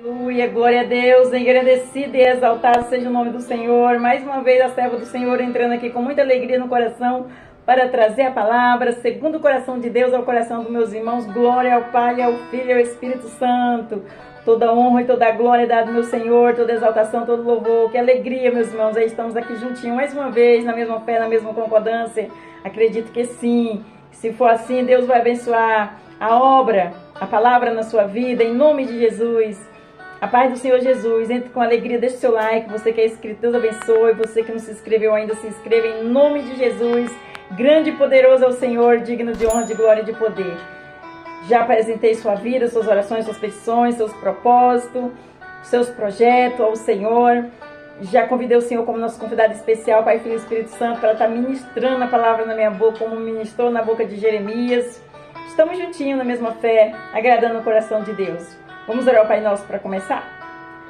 Aleluia, glória a Deus, engrandecido e exaltado seja o nome do Senhor. Mais uma vez a serva do Senhor entrando aqui com muita alegria no coração para trazer a palavra, segundo o coração de Deus ao coração dos meus irmãos. Glória ao Pai, ao Filho e ao Espírito Santo. Toda honra e toda glória dada ao meu Senhor, toda exaltação, todo louvor. Que alegria, meus irmãos, aí estamos aqui juntinhos mais uma vez, na mesma fé, na mesma concordância. Acredito que sim. Se for assim, Deus vai abençoar a obra, a palavra na sua vida, em nome de Jesus. A paz do Senhor Jesus, entre com alegria, deixe o seu like, você que é inscrito, Deus abençoe, você que não se inscreveu ainda, se inscreva em nome de Jesus. Grande e poderoso é o Senhor, digno de honra, de glória e de poder. Já apresentei sua vida, suas orações, suas petições, seus propósitos, seus projetos ao Senhor. Já convidei o Senhor como nosso convidado especial, Pai, Filho e Espírito Santo, para estar ministrando a palavra na minha boca, como ministrou na boca de Jeremias. Estamos juntinhos na mesma fé, agradando o coração de Deus. Vamos orar ao Pai Nosso para começar?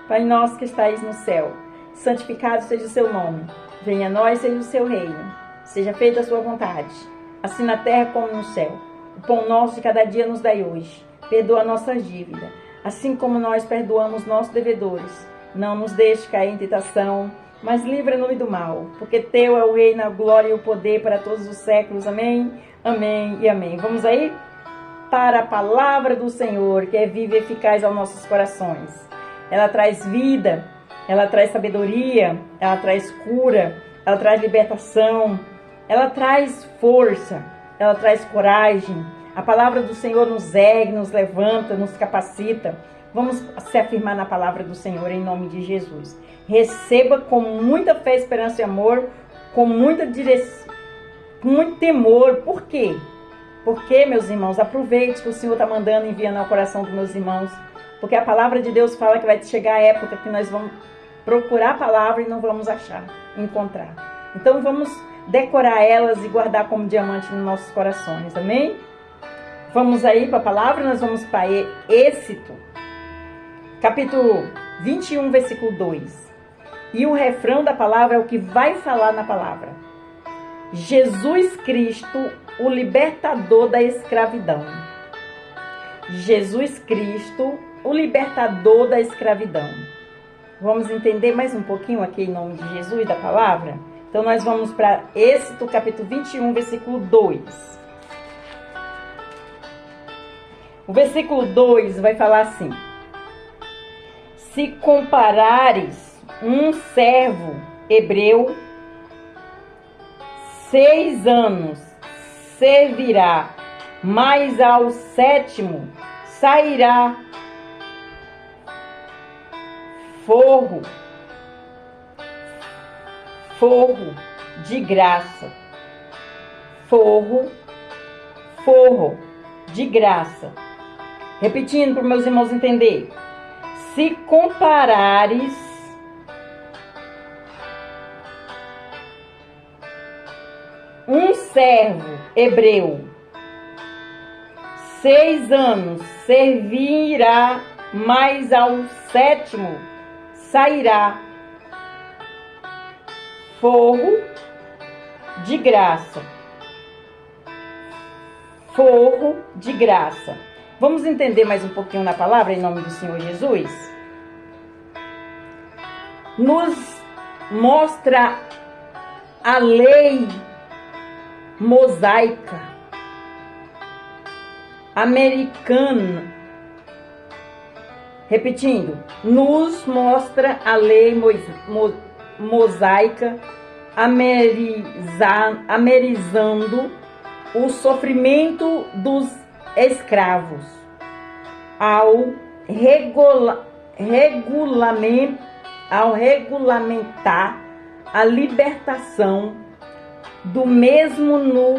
Pai Nosso que estais no céu, santificado seja o seu nome. Venha a nós, seja o seu reino. Seja feita a sua vontade, assim na terra como no céu. O pão nosso de cada dia nos dai hoje. Perdoa a nossa dívida, assim como nós perdoamos nossos devedores. Não nos deixe cair em tentação, mas livra-nos do mal. Porque teu é o reino, a glória e o poder para todos os séculos. Amém, amém e amém. Vamos aí? Para a palavra do Senhor, que é viva e eficaz aos nossos corações. Ela traz vida, ela traz sabedoria, ela traz cura, ela traz libertação, ela traz força, ela traz coragem. A palavra do Senhor nos ergue, nos levanta, nos capacita. Vamos se afirmar na palavra do Senhor em nome de Jesus. Receba com muita fé, esperança e amor, com muita direção, com muito temor. Por quê? Porque, meus irmãos, aproveite que o Senhor está mandando, enviando ao coração dos meus irmãos. Porque a palavra de Deus fala que vai chegar a época que nós vamos procurar a palavra e não vamos achar, encontrar. Então vamos decorar elas e guardar como diamante nos nossos corações, amém? Vamos aí para a palavra, nós vamos para Êxito, capítulo 21, versículo 2. E o refrão da palavra é o que vai falar na palavra. Jesus Cristo, o libertador da escravidão. Jesus Cristo, o libertador da escravidão. Vamos entender mais um pouquinho aqui em nome de Jesus, da palavra? Então nós vamos para Êxodo, capítulo 21, versículo 2. O versículo 2 vai falar assim: se comparares um servo hebreu, 6 anos servirá, mas ao 7º sairá forro de graça. Forro de graça. Repetindo para os meus irmãos entenderem. Se comparares um servo hebreu, 6 anos servirá, mas ao 7º sairá forro de graça. Forro de graça. Vamos entender mais um pouquinho na palavra em nome do Senhor Jesus? Nos mostra a lei mosaica americana. Repetindo, nos mostra a lei mosaica amerizando o sofrimento dos escravos ao regulamentar a libertação do mesmo no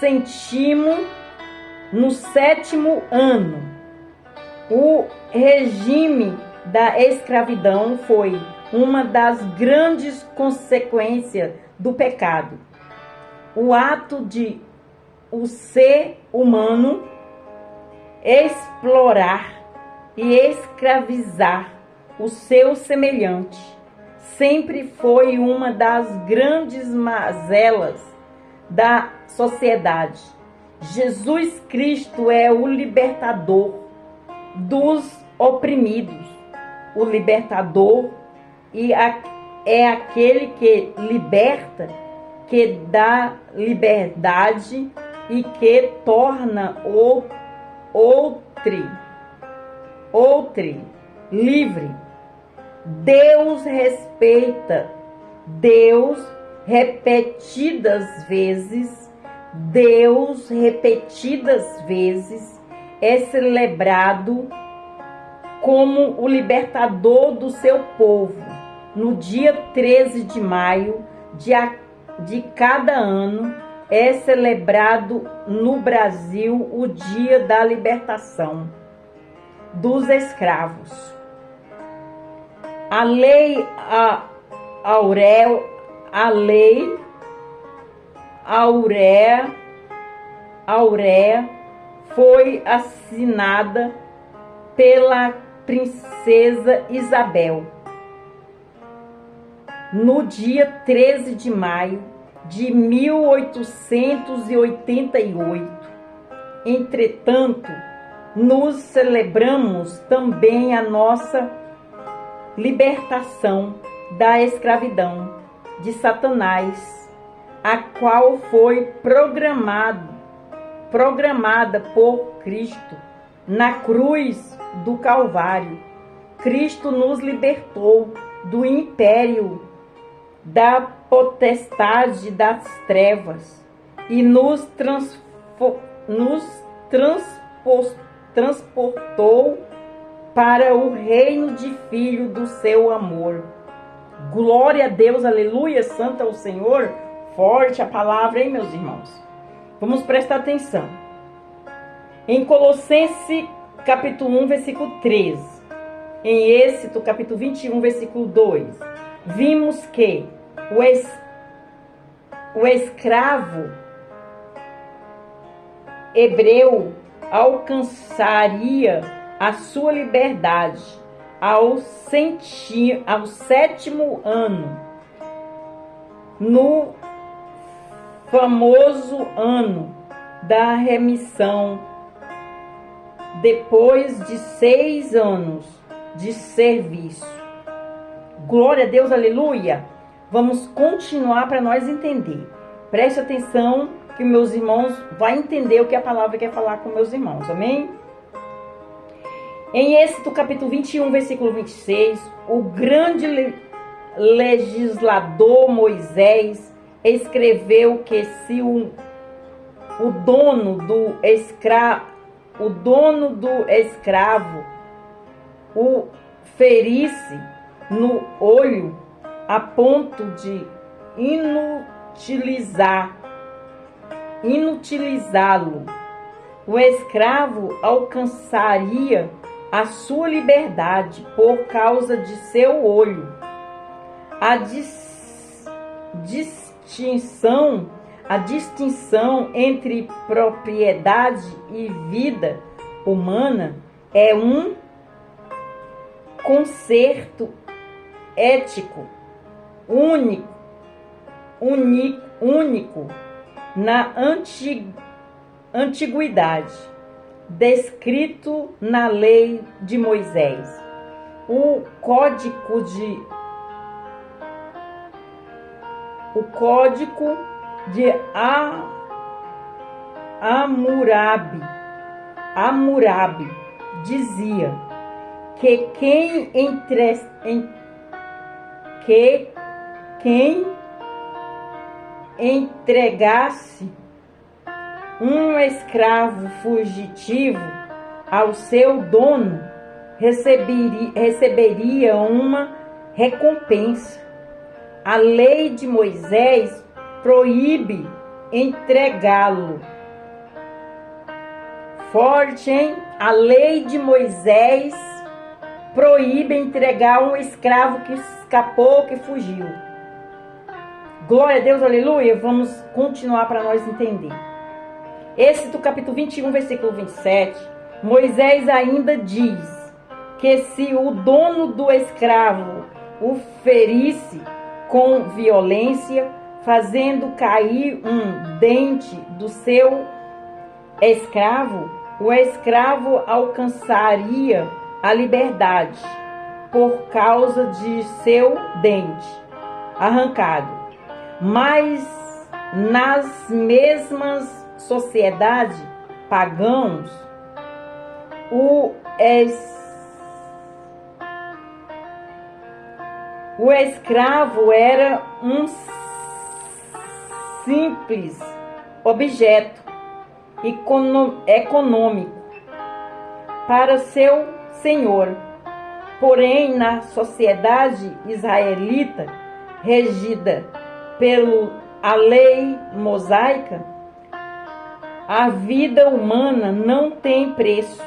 7º ano. O regime da escravidão foi uma das grandes consequências do pecado. O ato de o ser humano explorar e escravizar o seu semelhante sempre foi uma das grandes mazelas da sociedade. Jesus Cristo é o libertador dos oprimidos. O libertador é aquele que liberta, que dá liberdade e que torna o outro livre. Deus respeita, Deus repetidas vezes é celebrado como o libertador do seu povo. No dia 13 de maio de cada ano é celebrado no Brasil o Dia da Libertação dos Escravos. A Lei Áurea foi assinada pela princesa Isabel no dia 13 de maio de 1888. Entretanto, nos celebramos também a nossa libertação da escravidão de Satanás, a qual foi programada por Cristo na cruz do Calvário. Cristo nos libertou do império da potestade das trevas e nos transportou para o reino de Filho do seu amor. Glória a Deus, aleluia, santo é o Senhor. Forte a palavra, hein, meus irmãos? Vamos prestar atenção. Em Colossenses capítulo 1, versículo 13. Em Êxodo capítulo 21, versículo 2. Vimos que o escravo hebreu alcançaria a sua liberdade ao 7º ano, no famoso ano da remissão, depois de 6 anos de serviço. Glória a Deus, aleluia! Vamos continuar para nós entender. Preste atenção que meus irmãos vão entender o que a palavra quer falar com meus irmãos, amém? Em Êxodo capítulo 21, versículo 26, o grande legislador Moisés escreveu que se o dono do escravo o ferisse no olho a ponto de inutilizá-lo, o escravo alcançaria a sua liberdade por causa de seu olho. A distinção entre propriedade e vida humana é um conceito ético único na antiguidade, descrito na lei de Moisés. O código de Hammurabi dizia que quem entregasse um escravo fugitivo ao seu dono receberia uma recompensa. A lei de Moisés proíbe entregá-lo. Forte, hein? A lei de Moisés proíbe entregar um escravo que escapou, que fugiu. Glória a Deus, aleluia. Vamos continuar para nós entender. Êxodo capítulo 21, versículo 27. Moisés ainda diz que se o dono do escravo o ferisse com violência, fazendo cair um dente do seu escravo, o escravo alcançaria a liberdade por causa de seu dente arrancado. Mas nas mesmas sociedades pagãos, o escravo era um simples objeto econômico para seu senhor. Porém, na sociedade israelita, regida pela lei mosaica, a vida humana não tem preço.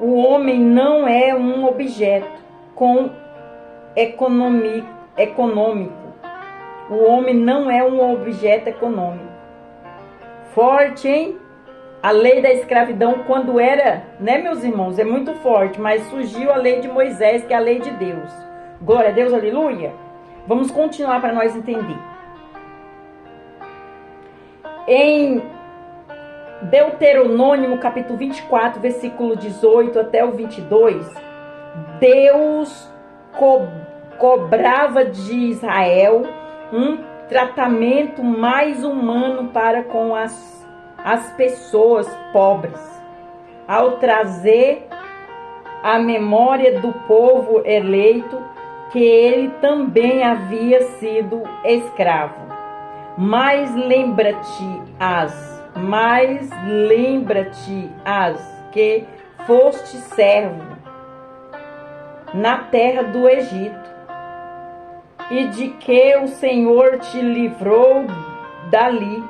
O homem não é um objeto econômico. O homem não é um objeto econômico. Forte, hein? A lei da escravidão, quando era, né, meus irmãos, é muito forte, mas surgiu a lei de Moisés, que é a lei de Deus. Glória a Deus, aleluia. Vamos continuar para nós entender. Em Deuteronômio, capítulo 24, versículo 18 até o 22, Deus cobrava de Israel um tratamento mais humano para com as pessoas pobres, ao trazer à memória do povo eleito que ele também havia sido escravo. Mas lembra-te-as que foste servo na terra do Egito, e de que o Senhor te livrou dali,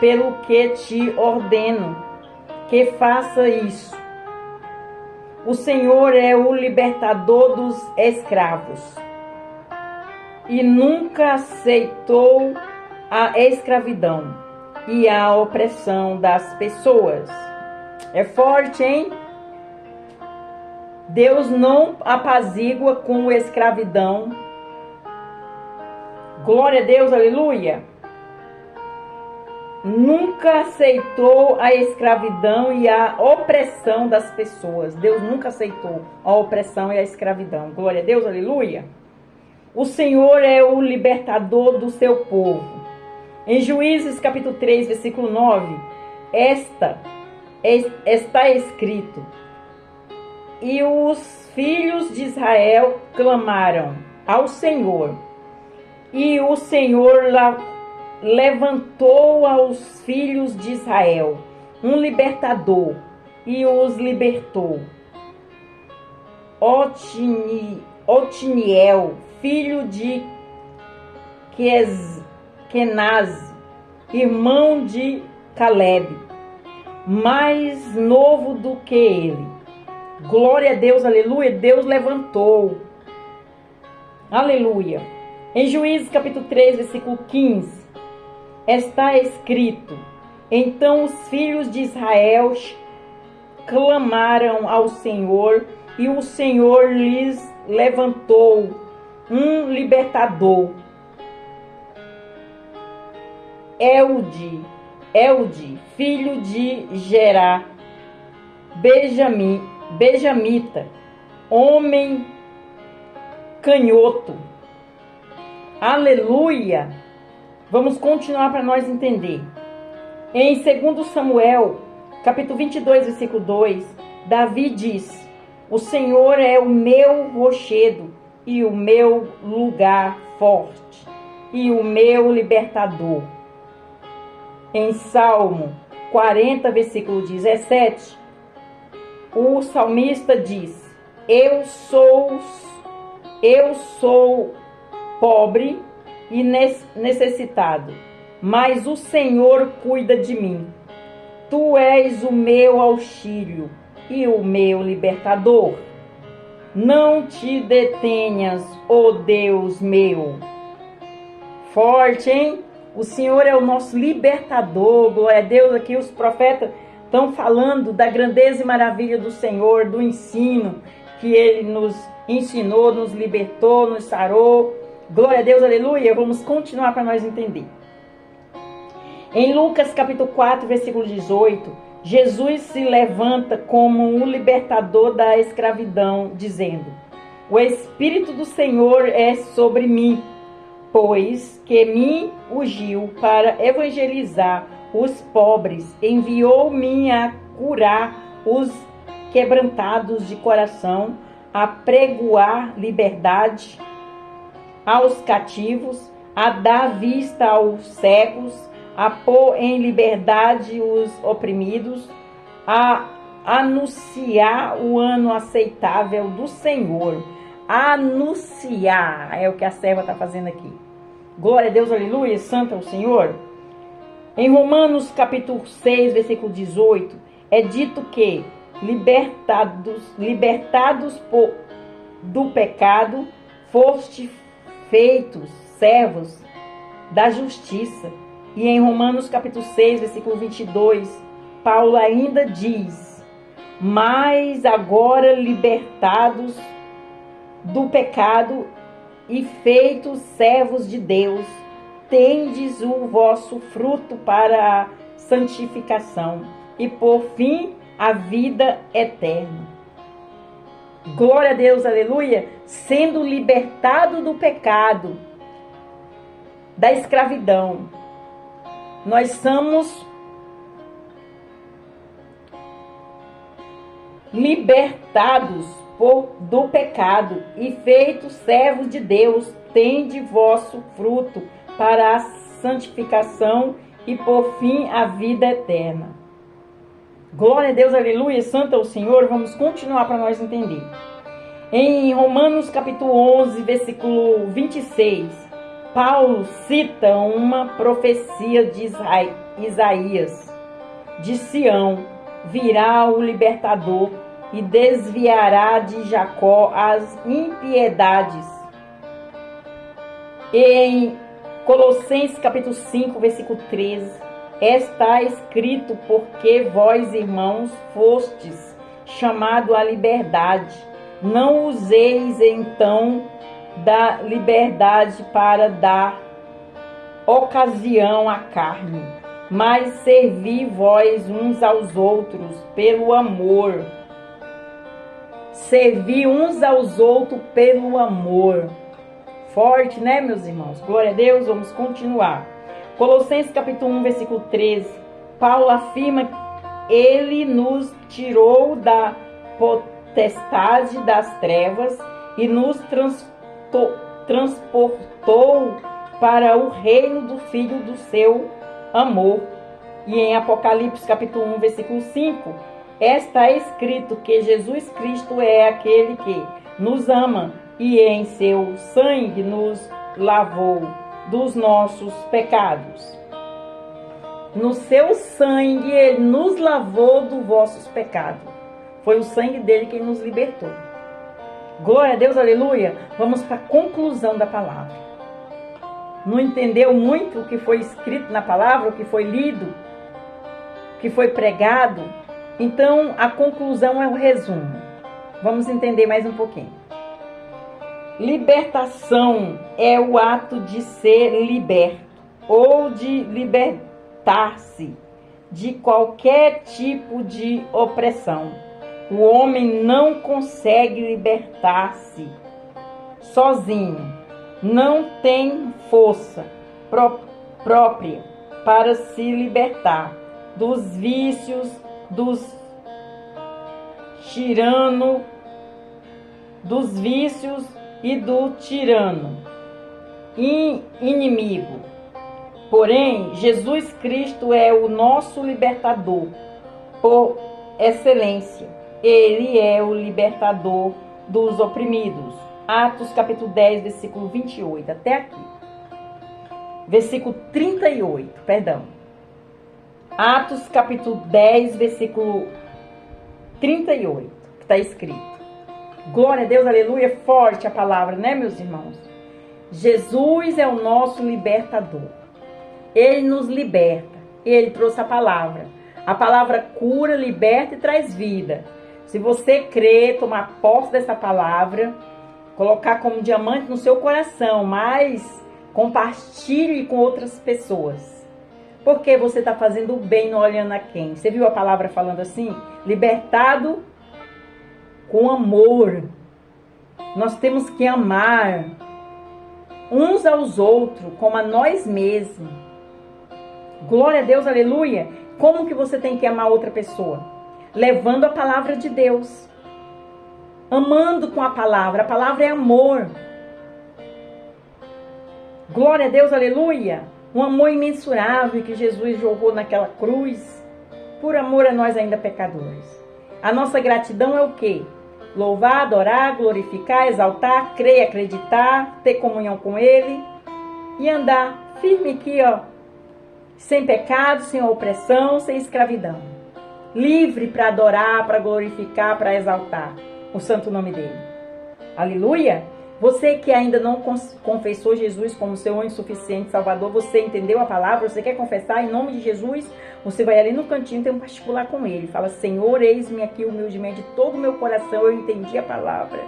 pelo que te ordeno que faça isso. O Senhor é o libertador dos escravos e nunca aceitou a escravidão e a opressão das pessoas. É forte, hein? Deus não apazigua com a escravidão. Glória a Deus, aleluia. Nunca aceitou a escravidão e a opressão das pessoas. Deus nunca aceitou a opressão e a escravidão. Glória a Deus, aleluia. O Senhor é o libertador do seu povo. Em Juízes capítulo 3, versículo 9, está escrito: e os filhos de Israel clamaram ao Senhor, e o Senhor levantou aos filhos de Israel um libertador e os libertou. Otiniel, filho de Kenaz, irmão de Caleb, mais novo do que ele. Glória a Deus, aleluia. Deus levantou. Aleluia. Em Juízes capítulo 3, versículo 15, está escrito: então os filhos de Israel clamaram ao Senhor, e o Senhor lhes levantou um libertador, Elde, filho de Gerá, benjamita, homem canhoto. Aleluia! Vamos continuar para nós entender. Em 2 Samuel, capítulo 22, versículo 2, Davi diz: o Senhor é o meu rochedo e o meu lugar forte e o meu libertador. Em Salmo 40, versículo 17, o salmista diz: eu sou pobre e necessitado, mas o Senhor cuida de mim. Tu és o meu auxílio e o meu libertador. Não te detenhas, ó Deus meu. Forte, hein? O Senhor é o nosso libertador. Glória a Deus. Aqui os profetas estão falando da grandeza e maravilha do Senhor, do ensino que Ele nos ensinou, nos libertou, nos sarou. Glória a Deus, aleluia. Vamos continuar para nós entender. Em Lucas capítulo 4, versículo 18, Jesus se levanta como o libertador da escravidão, dizendo: o Espírito do Senhor é sobre mim, pois que me ungiu para evangelizar os pobres, enviou-me a curar os quebrantados de coração, a pregoar liberdade aos cativos, a dar vista aos cegos, a pôr em liberdade os oprimidos, a anunciar o ano aceitável do Senhor. Anunciar é o que a serva está fazendo aqui. Glória a Deus, aleluia, santo é o Senhor. Em Romanos capítulo 6, versículo 18, é dito que libertados do pecado, foste feitos servos da justiça. E em Romanos capítulo 6, versículo 22, Paulo ainda diz: mas agora libertados do pecado e feitos servos de Deus, tendes o vosso fruto para a santificação e por fim a vida eterna. Glória a Deus, aleluia, sendo libertado do pecado, da escravidão. Nós somos libertados do pecado e feitos servos de Deus, tende vosso fruto para a santificação e por fim a vida eterna. Glória a Deus, aleluia, santo é o Senhor. Vamos continuar para nós entender. Em Romanos capítulo 11, versículo 26, Paulo cita uma profecia de Isaías: de Sião virá o libertador e desviará de Jacó as impiedades. Em Colossenses capítulo 5, versículo 13, está escrito: porque vós, irmãos, fostes chamados à liberdade. Não useis então da liberdade para dar ocasião à carne, mas servi vós uns aos outros pelo amor. Servi uns aos outros pelo amor. Forte, né, meus irmãos? Glória a Deus, vamos continuar. Colossenses capítulo 1, versículo 13. Paulo afirma que ele nos tirou da potestade das trevas e nos transportou para o reino do Filho do seu amor. E em Apocalipse capítulo 1, versículo 5, está escrito que Jesus Cristo é aquele que nos ama e em seu sangue nos lavou dos nossos pecados. No seu sangue ele nos lavou dos vossos pecados. Foi o sangue dele quem nos libertou. Glória a Deus, aleluia. Vamos para a conclusão da palavra. Não entendeu muito o que foi escrito na palavra, o que foi lido, o que foi pregado? Então a conclusão é o resumo. Vamos entender mais um pouquinho. Libertação é o ato de ser liberto ou de libertar-se de qualquer tipo de opressão. O homem não consegue libertar-se sozinho, não tem força própria para se libertar dos vícios, dos vícios e do tirano inimigo. Porém, Jesus Cristo é o nosso libertador por excelência. Ele é o libertador dos oprimidos. Atos capítulo 10, versículo 28, até aqui. Versículo 38, perdão. Atos capítulo 10, versículo 38, que está escrito. Glória a Deus, aleluia, forte a palavra, né, meus irmãos? Jesus é o nosso libertador. Ele nos liberta. Ele trouxe a palavra. A palavra cura, liberta e traz vida. Se você crer, tomar posse dessa palavra, colocar como diamante no seu coração, mas compartilhe com outras pessoas. Porque você está fazendo o bem, não olhando a quem. Você viu a palavra falando assim? Libertado com amor. Nós temos que amar uns aos outros, como a nós mesmos. Glória a Deus, aleluia. Como que você tem que amar outra pessoa? Levando a palavra de Deus. Amando com a palavra. A palavra é amor. Glória a Deus, aleluia. Um amor imensurável que Jesus jogou naquela cruz. Por amor a nós ainda pecadores. A nossa gratidão é o quê? Louvar, adorar, glorificar, exaltar, crer, acreditar, ter comunhão com Ele e andar firme aqui, ó, sem pecado, sem opressão, sem escravidão. Livre para adorar, para glorificar, para exaltar o santo nome dEle. Aleluia! Você que ainda não confessou Jesus como seu único suficiente Salvador, você entendeu a palavra, você quer confessar em nome de Jesus, você vai ali no cantinho, tem um particular com Ele. Fala, Senhor, eis-me aqui humildemente, de todo o meu coração, eu entendi a palavra.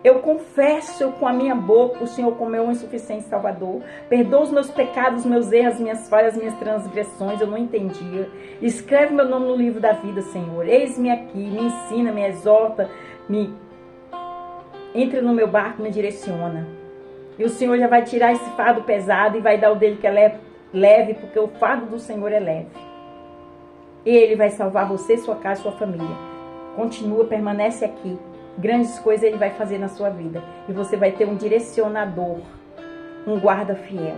Eu confesso com a minha boca o Senhor como meu insuficiente Salvador. Perdoa os meus pecados, meus erros, as minhas falhas, as minhas transgressões, eu não entendia. Escreve meu nome no livro da vida, Senhor. Eis-me aqui, me ensina, me exorta, entra no meu barco, me direciona. E o Senhor já vai tirar esse fardo pesado e vai dar o dele que é leve, porque o fardo do Senhor é leve. E Ele vai salvar você, sua casa, sua família. Continua, permanece aqui. Grandes coisas Ele vai fazer na sua vida. E você vai ter um direcionador, um guarda fiel.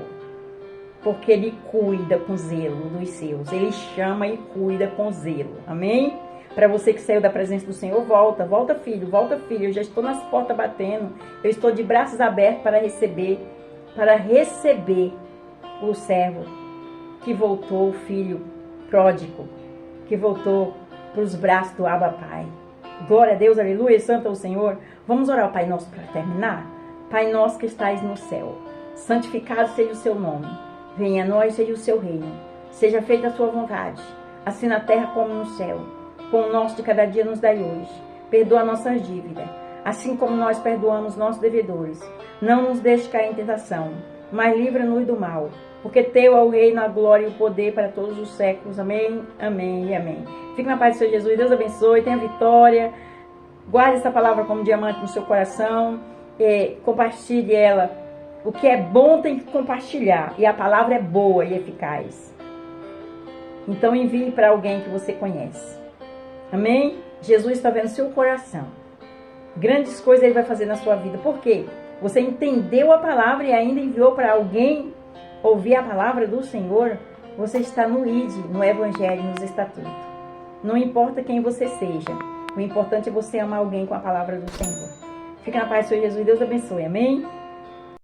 Porque Ele cuida com zelo dos seus. Ele chama e cuida com zelo. Amém? Para você que saiu da presença do Senhor, volta. Volta, filho. Volta, filho. Eu já estou nas portas batendo. Eu estou de braços abertos para receber o servo que voltou, o filho pródigo, que voltou para os braços do Abba Pai. Glória a Deus, aleluia, santo é o Senhor. Vamos orar ao Pai Nosso para terminar? Pai nosso que estais no céu, santificado seja o seu nome. Venha a nós, seja o seu reino. Seja feita a sua vontade, assim na terra como no céu. Com o nosso de cada dia nos dai hoje. Perdoa nossas dívidas, assim como nós perdoamos nossos devedores. Não nos deixe cair em tentação, mas livra-nos do mal. Porque teu é o reino, a glória e o poder para todos os séculos. Amém, amém e amém. Fique na paz do Senhor Jesus. Deus abençoe, tenha vitória. Guarde essa palavra como diamante no seu coração. Compartilhe ela. O que é bom tem que compartilhar. E a palavra é boa e eficaz. Então envie para alguém que você conhece. Amém? Jesus está vendo seu coração. Grandes coisas Ele vai fazer na sua vida. Por quê? Você entendeu a palavra e ainda enviou para alguém ouvir a palavra do Senhor. Você está no ID, no Evangelho, nos Estatutos. Não importa quem você seja. O importante é você amar alguém com a palavra do Senhor. Fica na paz do Senhor Jesus. Deus abençoe. Amém?